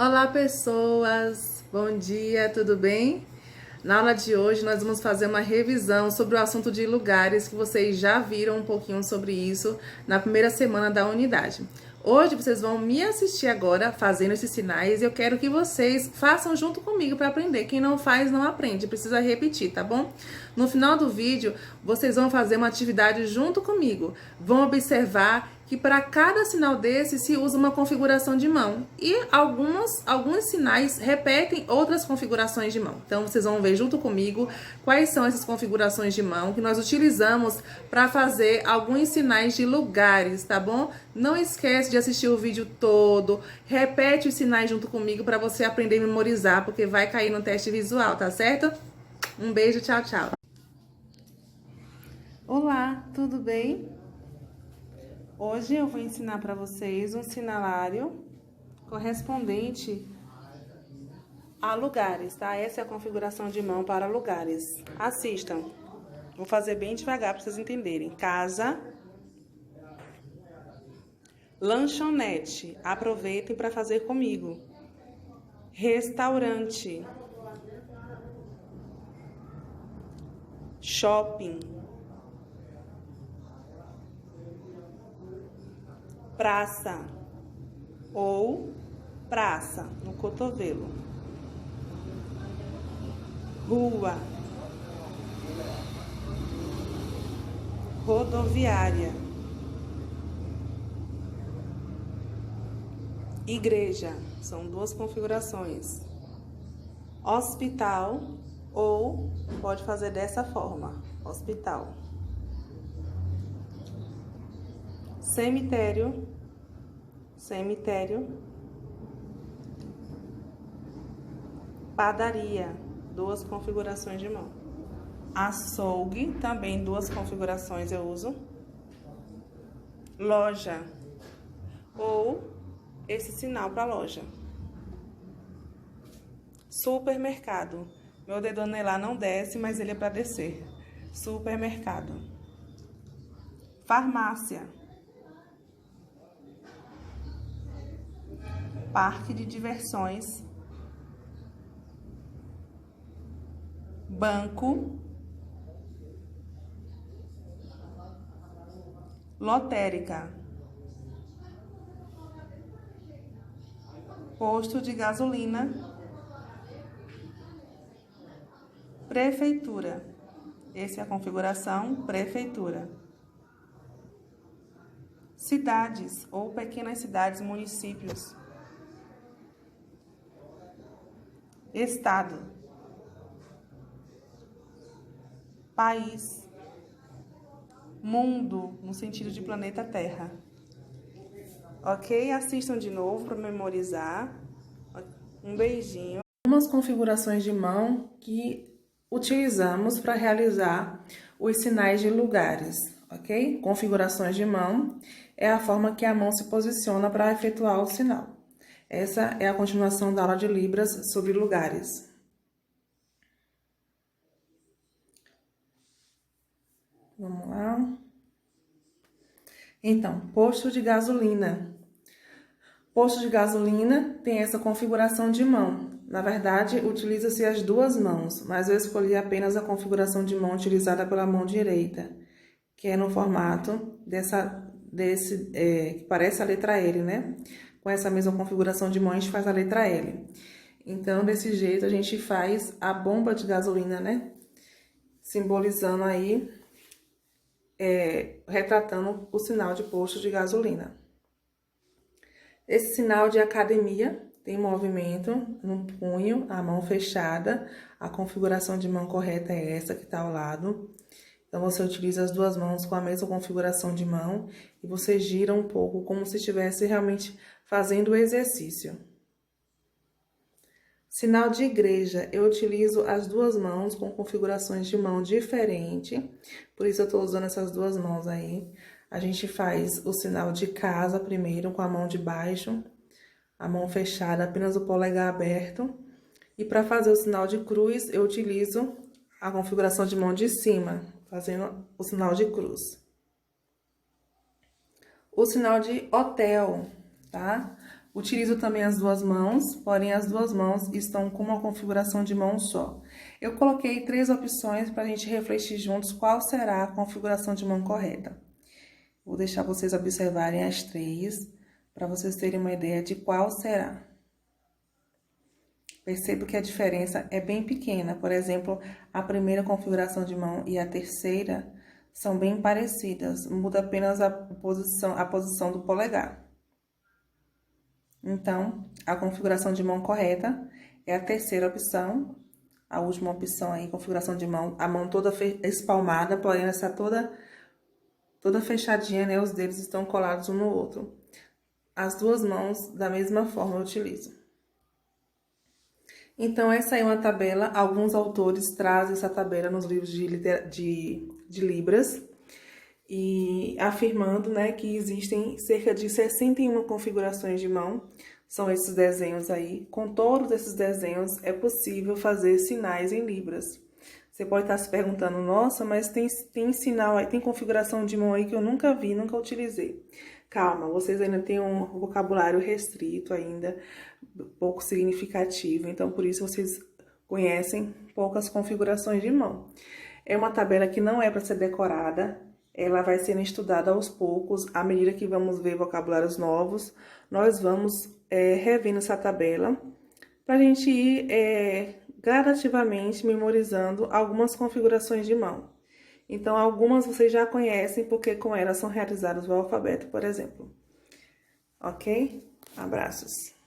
Olá, pessoas! Bom dia, tudo bem? Na aula de hoje, nós vamos fazer uma revisão sobre o assunto de lugares, que vocês já viram um pouquinho sobre isso na primeira semana da unidade. Hoje, vocês vão me assistir agora fazendo esses sinais e eu quero que vocês façam junto comigo para aprender. Quem não faz, não aprende, precisa repetir, tá bom? No final do vídeo, vocês vão fazer uma atividade junto comigo. Vão observar que para cada sinal desse se usa uma configuração de mão e alguns sinais repetem outras configurações de mão. Então vocês vão ver junto comigo quais são essas configurações de mão que nós utilizamos para fazer alguns sinais de lugares, tá bom? Não esquece de assistir o vídeo todo, repete os sinais junto comigo para você aprender a memorizar, porque vai cair no teste visual, tá certo? Um beijo, tchau, tchau. Olá, tudo bem? Hoje eu vou ensinar para vocês um sinalário correspondente a lugares, tá? Essa é a configuração de mão para lugares. Assistam. Vou fazer bem devagar para vocês entenderem. Casa. Lanchonete. Aproveitem para fazer comigo. Restaurante. Shopping. Praça ou praça no cotovelo. Rua. Rodoviária. Igreja. São duas configurações. Hospital ou pode fazer dessa forma. Hospital. Cemitério, cemitério, padaria, duas configurações de mão. Açougue, também duas configurações eu uso. Loja, ou esse sinal para loja. Supermercado, meu dedo anelar não desce, mas ele é para descer. Supermercado. Farmácia. Parque de diversões, banco, lotérica, posto de gasolina, prefeitura. Essa é a configuração prefeitura. Cidades ou pequenas cidades, municípios. Estado, país, mundo, no sentido de planeta Terra. Ok? Assistam de novo para memorizar. Um beijinho. Algumas configurações de mão que utilizamos para realizar os sinais de lugares, ok? Configurações de mão é a forma que a mão se posiciona para efetuar o sinal. Essa é a continuação da aula de Libras sobre lugares. Vamos lá. Então, posto de gasolina. Posto de gasolina tem essa configuração de mão. Na verdade, utiliza-se as duas mãos, mas eu escolhi apenas a configuração de mão utilizada pela mão direita, que é no formato que parece a letra L, né? Com essa mesma configuração de mão, a gente faz a letra L. Então, desse jeito, a gente faz a bomba de gasolina, né? Simbolizando aí, retratando o sinal de posto de gasolina. Esse sinal de academia tem movimento no punho, a mão fechada. A configuração de mão correta é essa que está ao lado. Então, você utiliza as duas mãos com a mesma configuração de mão e você gira um pouco como se estivesse realmente fazendo o exercício. Sinal de igreja, eu utilizo as duas mãos com configurações de mão diferente, por isso eu estou usando essas duas mãos aí. A gente faz o sinal de casa primeiro com a mão de baixo, a mão fechada, apenas o polegar aberto. E para fazer o sinal de cruz, eu utilizo a configuração de mão de cima, fazendo o sinal de cruz. O sinal de hotel, tá? Utilizo também as duas mãos, porém as duas mãos estão com uma configuração de mão só. Eu coloquei 3 opções para a gente refletir juntos qual será a configuração de mão correta. Vou deixar vocês observarem as 3, para vocês terem uma ideia de qual será. Percebo que a diferença é bem pequena, por exemplo, a primeira configuração de mão e a terceira são bem parecidas, muda apenas a posição do polegar. Então, a configuração de mão correta é a terceira opção, a última opção aí, configuração de mão, a mão toda espalmada, porém ela está toda fechadinha, né? Os dedos estão colados um no outro. As duas mãos, da mesma forma, eu utilizo. Então, essa aí é uma tabela, alguns autores trazem essa tabela nos livros de Libras, e afirmando, né, que existem cerca de 61 configurações de mão, são esses desenhos aí. Com todos esses desenhos, é possível fazer sinais em Libras. Você pode estar se perguntando, nossa, mas tem sinal aí, tem configuração de mão aí que eu nunca vi, nunca utilizei. Calma, vocês ainda têm um vocabulário restrito ainda, pouco significativo, então por isso vocês conhecem poucas configurações de mão. É uma tabela que não é para ser decorada, ela vai sendo estudada aos poucos, à medida que vamos ver vocabulários novos, nós vamos revendo essa tabela, para a gente ir gradativamente memorizando algumas configurações de mão. Então, algumas vocês já conhecem, porque com elas são realizados o alfabeto, por exemplo. Ok? Abraços!